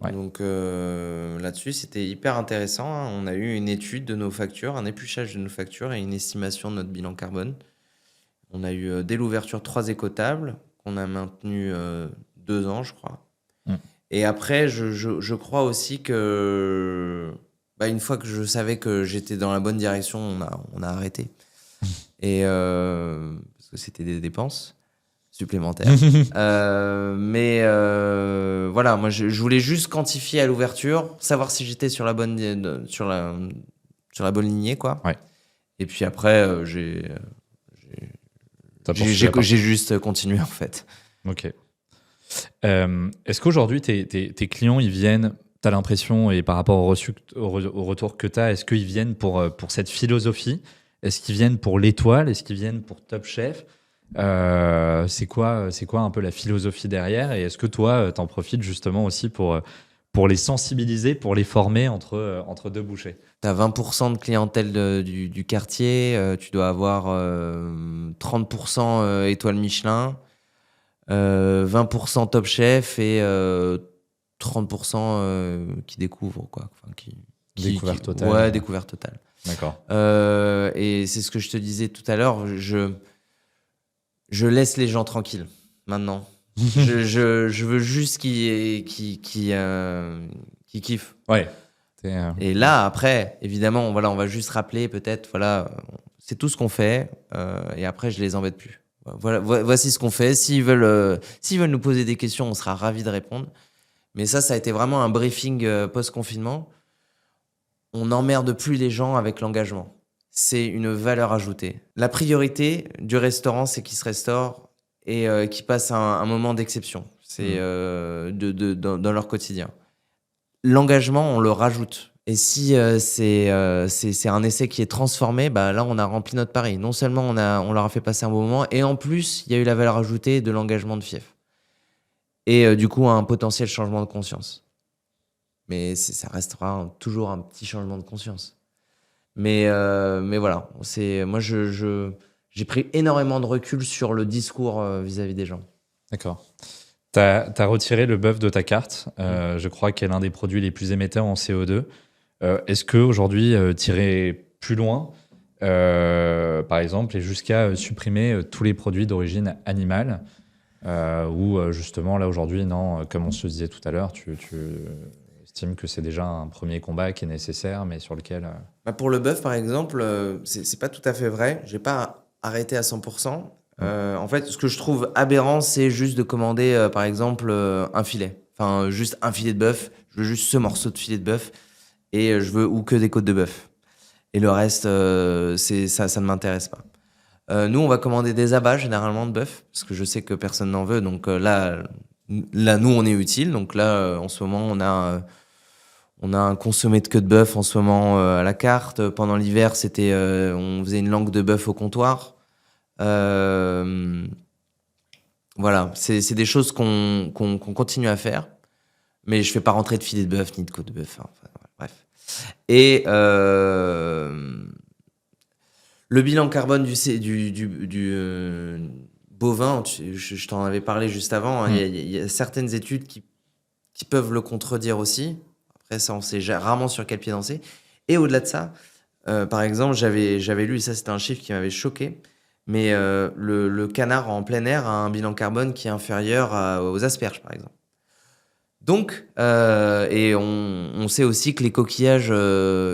Ouais. Donc là-dessus, c'était hyper intéressant, hein. On a eu une étude de nos factures, un épluchage de nos factures et une estimation de notre bilan carbone. On a eu dès l'ouverture 3 écotables qu'on a maintenu 2 ans, je crois. Et après, je crois aussi que une fois que je savais que j'étais dans la bonne direction, on a arrêté. Et parce que c'était des dépenses supplémentaires. Voilà, moi je voulais juste quantifier à l'ouverture, savoir si j'étais sur la bonne lignée, quoi. Ouais. Et puis après, j'ai juste continué, en fait. Ok. Est-ce qu'aujourd'hui, tes clients, ils viennent, tu as l'impression, et par rapport au retour que tu as, est-ce qu'ils viennent pour cette philosophie? Est-ce qu'ils viennent pour l'étoile? Est-ce qu'ils viennent pour Top Chef? C'est quoi un peu la philosophie derrière? Et est-ce que toi, t'en profites justement aussi pour les sensibiliser, pour les former entre deux bouchées? Tu as 20% de clientèle du quartier, tu dois avoir 30% étoile Michelin, 20% Top Chef et 30% qui découvrent, quoi. Enfin, Découverte totale. Ouais, découverte totale. D'accord. Et c'est ce que je te disais tout à l'heure, je laisse les gens tranquilles maintenant. je veux juste qu'ils kiffent. Ouais. Et là, après, évidemment, voilà, on va juste rappeler peut-être, voilà, c'est tout ce qu'on fait. Et après, je les embête plus. Voilà, voici ce qu'on fait. S'ils veulent nous poser des questions, on sera ravis de répondre. Mais ça a été vraiment un briefing post-confinement. On n'emmerde plus les gens avec l'engagement. C'est une valeur ajoutée. La priorité du restaurant, c'est qu'ils se restaurent et qu'ils passent un moment d'exception. C'est dans leur quotidien. L'engagement, on le rajoute. Et si c'est un essai qui est transformé, là, on a rempli notre pari. Non seulement on leur a fait passer un bon moment, et en plus, il y a eu la valeur ajoutée de l'engagement de Fief. Et du coup, un potentiel changement de conscience. Mais ça restera toujours un petit changement de conscience. Mais voilà, moi, j'ai pris énormément de recul sur le discours vis-à-vis des gens. D'accord. T'as retiré le bœuf de ta carte. Je crois qu'elle est l'un des produits les plus émetteurs en CO2. Est-ce qu'aujourd'hui, tirer plus loin, par exemple, et jusqu'à supprimer tous les produits d'origine animale, ou justement, là, aujourd'hui, non, comme on se disait tout à l'heure, tu estimes que c'est déjà un premier combat qui est nécessaire, mais sur lequel... Pour le bœuf, par exemple, c'est pas tout à fait vrai. J'ai pas arrêté à 100%. En fait, ce que je trouve aberrant, c'est juste de commander, par exemple, un filet. Enfin, juste un filet de bœuf. Je veux juste ce morceau de filet de bœuf. Et je veux ou que des côtes de bœuf. Et le reste, ça ne m'intéresse pas. Nous, on va commander des abats, généralement, de bœuf. Parce que je sais que personne n'en veut. Donc là, nous, on est utile. Donc là, en ce moment, on a un consommé de queue de bœuf en ce moment à la carte. Pendant l'hiver, on faisait une langue de bœuf au comptoir. Voilà, c'est des choses qu'on continue à faire, mais je fais pas rentrer de filet de bœuf ni de côte de bœuf. Hein. Enfin, bref. Et le bilan carbone du bovin, je t'en avais parlé juste avant. Hein, il y a certaines études qui peuvent le contredire aussi. Après ça, on sait rarement sur quel pied danser. Et au-delà de ça, par exemple, j'avais lu, et ça c'était un chiffre qui m'avait choqué. Mais le canard en plein air a un bilan carbone qui est inférieur aux asperges, par exemple. Donc, et on sait aussi que les coquillages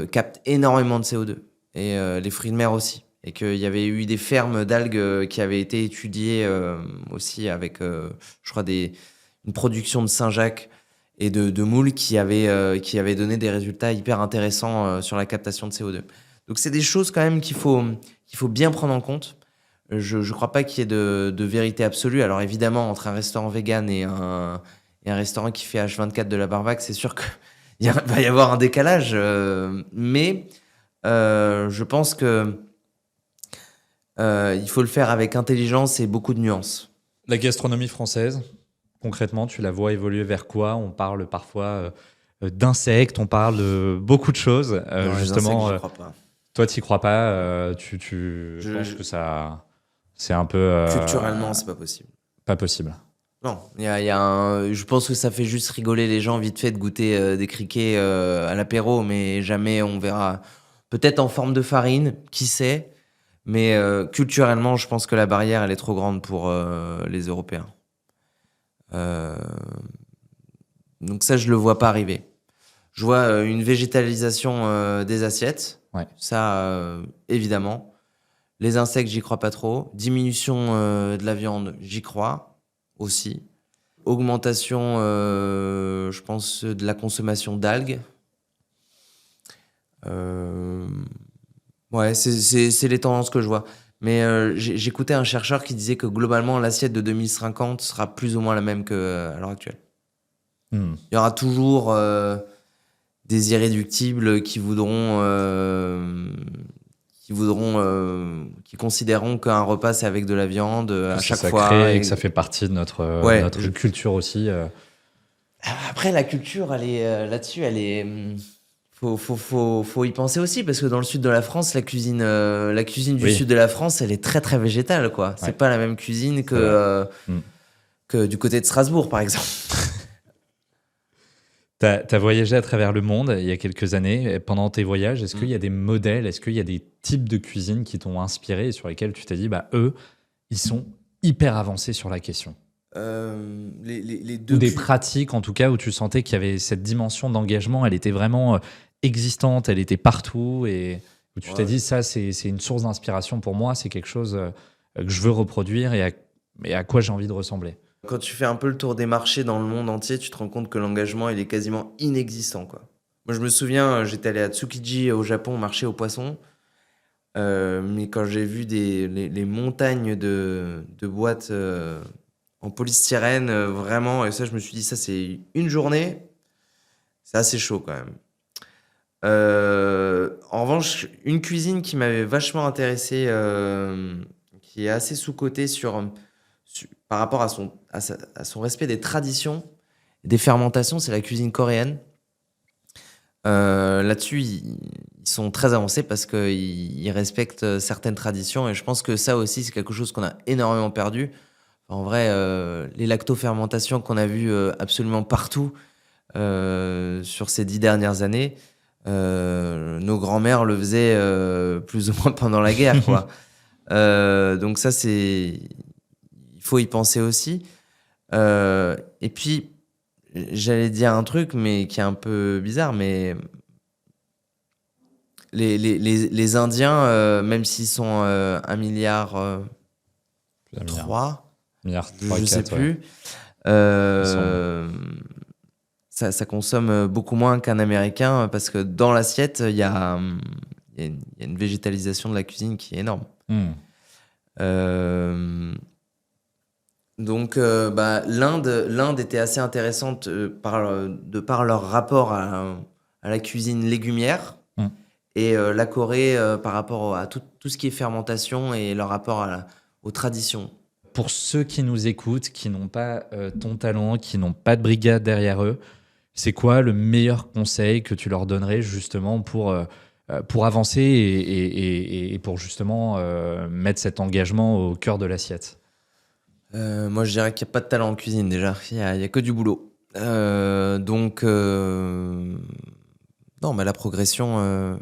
captent énormément de CO2, et les fruits de mer aussi. Et qu'il y avait eu des fermes d'algues qui avaient été étudiées aussi avec, je crois, une production de Saint-Jacques et de moules qui avaient donné des résultats hyper intéressants sur la captation de CO2. Donc, c'est des choses quand même qu'il faut bien prendre en compte. Je crois pas qu'il y ait de vérité absolue. Alors évidemment, entre un restaurant vegan et un restaurant qui fait H24 de la barbaque, c'est sûr qu'il va y avoir un décalage. Mais je pense que il faut le faire avec intelligence et beaucoup de nuances. La gastronomie française, concrètement, tu la vois évoluer vers quoi? On parle parfois d'insectes, on parle de beaucoup de choses. Non, Justement, les insectes, j'y crois pas. toi, tu n'y crois pas. Je pense que ça... C'est un peu... Culturellement, c'est pas possible. Pas possible. Non, je pense que ça fait juste rigoler les gens vite fait de goûter des criquets à l'apéro, mais jamais on verra. Peut-être en forme de farine, qui sait. Mais culturellement, je pense que la barrière, elle est trop grande pour les Européens. Donc ça, je le vois pas arriver. Je vois une végétalisation des assiettes. Ouais. Ça, évidemment. Les insectes, j'y crois pas trop. Diminution de la viande, j'y crois aussi. Augmentation, je pense, de la consommation d'algues. Ouais, c'est les tendances que je vois. Mais j'écoutais un chercheur qui disait que globalement, l'assiette de 2050 sera plus ou moins la même qu'à l'heure actuelle. Il y aura toujours des irréductibles qui considéreront qu'un repas c'est avec de la viande à chaque fois et que ça fait partie de notre culture aussi. Après la culture, elle est là-dessus, elle est faut y penser aussi parce que dans le sud de la France, la cuisine du sud de la France, elle est très très végétale quoi. C'est pas la même cuisine que du côté de Strasbourg par exemple. T'as voyagé à travers le monde il y a quelques années. Pendant tes voyages, est-ce qu'il y a des modèles, est-ce qu'il y a des types de cuisine qui t'ont inspiré et sur lesquels tu t'es dit, eux, ils sont hyper avancés sur la question? Les deux ou des pratiques, en tout cas, où tu sentais qu'il y avait cette dimension d'engagement, elle était vraiment existante, elle était partout, et où tu t'es dit, ça, c'est une source d'inspiration pour moi, c'est quelque chose que je veux reproduire et à quoi j'ai envie de ressembler. Quand tu fais un peu le tour des marchés dans le monde entier, tu te rends compte que l'engagement, il est quasiment inexistant, quoi. Moi, je me souviens, j'étais allé à Tsukiji au Japon, au marché aux poissons. Mais quand j'ai vu les montagnes de boîtes en polystyrène, vraiment, et ça, je me suis dit, ça, c'est une journée, c'est assez chaud quand même. En revanche, une cuisine qui m'avait vachement intéressé, qui est assez sous-cotée par rapport à son respect des traditions, des fermentations, c'est la cuisine coréenne. Là-dessus, ils sont très avancés parce qu'ils respectent certaines traditions et je pense que ça aussi, c'est quelque chose qu'on a énormément perdu. En vrai, les lactofermentations qu'on a vues absolument partout sur ces 10 dernières années, nos grands-mères le faisaient plus ou moins pendant la guerre, quoi. Donc ça, il faut y penser aussi. Et puis, j'allais dire un truc, mais qui est un peu bizarre, mais les Indiens, même s'ils sont 1 milliard 3, je sais plus, ça consomme beaucoup moins qu'un Américain, parce que dans l'assiette, il y a une végétalisation de la cuisine qui est énorme. Donc, l'Inde était assez intéressante de par leur rapport à la cuisine légumière, et la Corée par rapport à tout ce qui est fermentation et leur rapport aux traditions. Pour ceux qui nous écoutent, qui n'ont pas ton talent, qui n'ont pas de brigade derrière eux, c'est quoi le meilleur conseil que tu leur donnerais justement pour avancer et pour justement mettre cet engagement au cœur de l'assiette? Moi, je dirais qu'il n'y a pas de talent en cuisine déjà. Il y a que du boulot. Donc, non, mais la progression,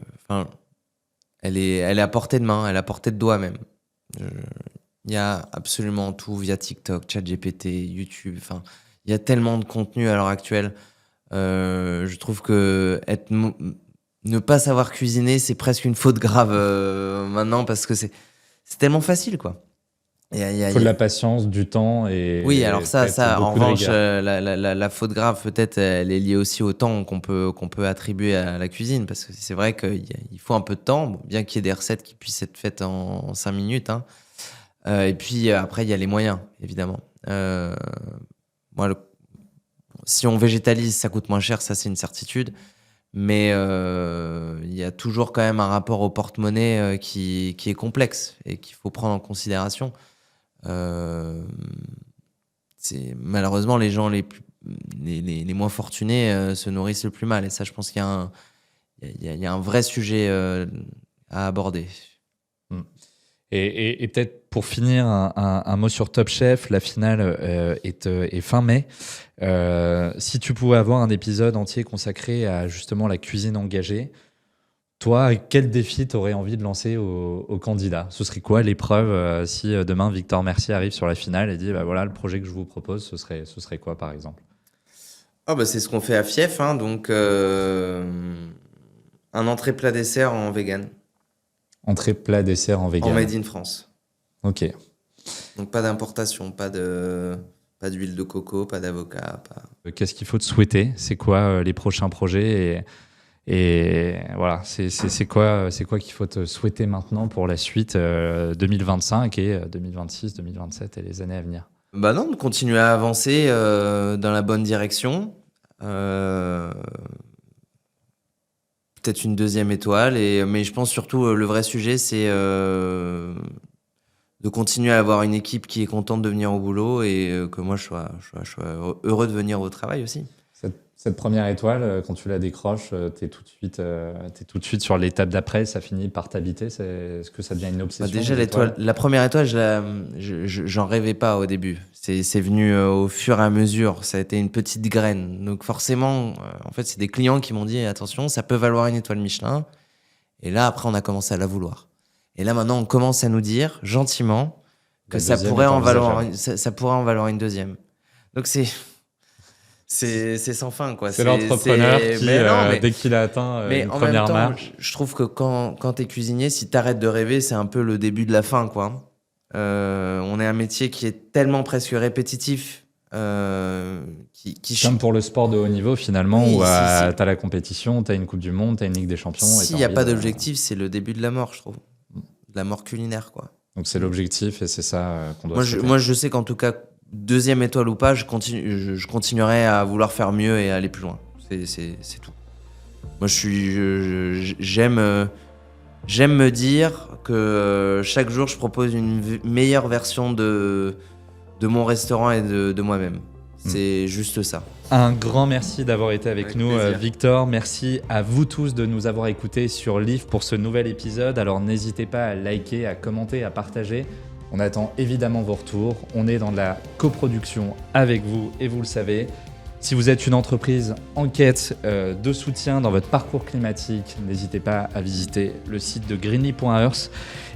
elle est à portée de main, elle est à portée de doigt même. Il y a absolument tout via TikTok, ChatGPT, YouTube. Il y a tellement de contenu à l'heure actuelle. Je trouve que ne pas savoir cuisiner, c'est presque une faute grave maintenant, parce que c'est tellement facile, quoi. Il faut de la patience, du temps et... Oui, alors ça en revanche, rigueur. la faute grave, peut-être, elle est liée aussi au temps qu'on peut attribuer à la cuisine, parce que c'est vrai qu'il faut un peu de temps, bien qu'il y ait des recettes qui puissent être faites en 5 minutes. Hein. Et puis après, il y a les moyens, évidemment. Moi, si on végétalise, ça coûte moins cher, ça c'est une certitude. Mais il y a toujours quand même un rapport au porte-monnaie qui est complexe et qu'il faut prendre en considération. Malheureusement, les gens les moins fortunés se nourrissent le plus mal. Et ça, je pense qu'il y a un vrai sujet à aborder. Et peut-être pour finir, un mot sur Top Chef. La finale est fin mai. Si tu pouvais avoir un épisode entier consacré à justement la cuisine engagée, toi, quel défi t'aurais envie de lancer aux candidats? Ce serait quoi l'épreuve si demain Victor Mercier arrive sur la finale et dit voilà, le projet que je vous propose, ce serait quoi par exemple? C'est ce qu'on fait à Fief, hein, donc un entrée plat dessert en vegan. Entrée plat dessert en vegan. En made in France. Ok. Donc pas d'importation, pas d'huile de coco, pas d'avocat. Qu'est-ce qu'il faut te souhaiter? C'est quoi les prochains projets et voilà, c'est quoi qu'il faut te souhaiter maintenant pour la suite 2025 et 2026, 2027 et les années à venir? De continuer à avancer dans la bonne direction. Peut-être une 2e étoile, mais je pense surtout le vrai sujet, c'est de continuer à avoir une équipe qui est contente de venir au boulot et que moi je sois heureux de venir au travail aussi. Cette première étoile, quand tu la décroches, t'es tout de suite sur l'étape d'après, ça finit par t'habiter. Est-ce que ça devient une obsession? Déjà, la première étoile, j'en rêvais pas au début. C'est venu au fur et à mesure. Ça a été une petite graine. Donc forcément, en fait, c'est des clients qui m'ont dit attention, ça peut valoir une étoile Michelin. Et là, après, on a commencé à la vouloir. Et là, maintenant, on commence à nous dire gentiment que ça pourrait en valoir une 2e. Donc c'est sans fin, quoi. C'est l'entrepreneur qui, dès qu'il a atteint une première marche. Je trouve que quand t'es cuisinier, si t'arrêtes de rêver, c'est un peu le début de la fin, quoi. On est un métier qui est tellement presque répétitif. Comme pour le sport de haut niveau, finalement, où t'as la compétition, t'as une Coupe du Monde, t'as une Ligue des Champions. S'il n'y a pas d'objectif, c'est le début de la mort, je trouve. De la mort culinaire, quoi. Donc c'est l'objectif et c'est ça qu'on doit moi, je sais qu'en tout cas, 2e étoile ou pas, je continuerai à vouloir faire mieux et aller plus loin. C'est tout. Moi, j'aime me dire que chaque jour, je propose une meilleure version de mon restaurant et de moi-même. C'est juste ça. Un grand merci d'avoir été avec nous, plaisir. Victor. Merci à vous tous de nous avoir écoutés sur Liv pour ce nouvel épisode. Alors n'hésitez pas à liker, à commenter, à partager. On attend évidemment vos retours. On est dans de la coproduction avec vous et vous le savez. Si vous êtes une entreprise en quête de soutien dans votre parcours climatique, n'hésitez pas à visiter le site de greenly.earth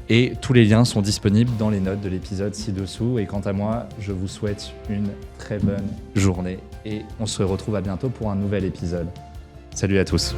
et tous les liens sont disponibles dans les notes de l'épisode ci-dessous. Et quant à moi, je vous souhaite une très bonne journée et on se retrouve à bientôt pour un nouvel épisode. Salut à tous.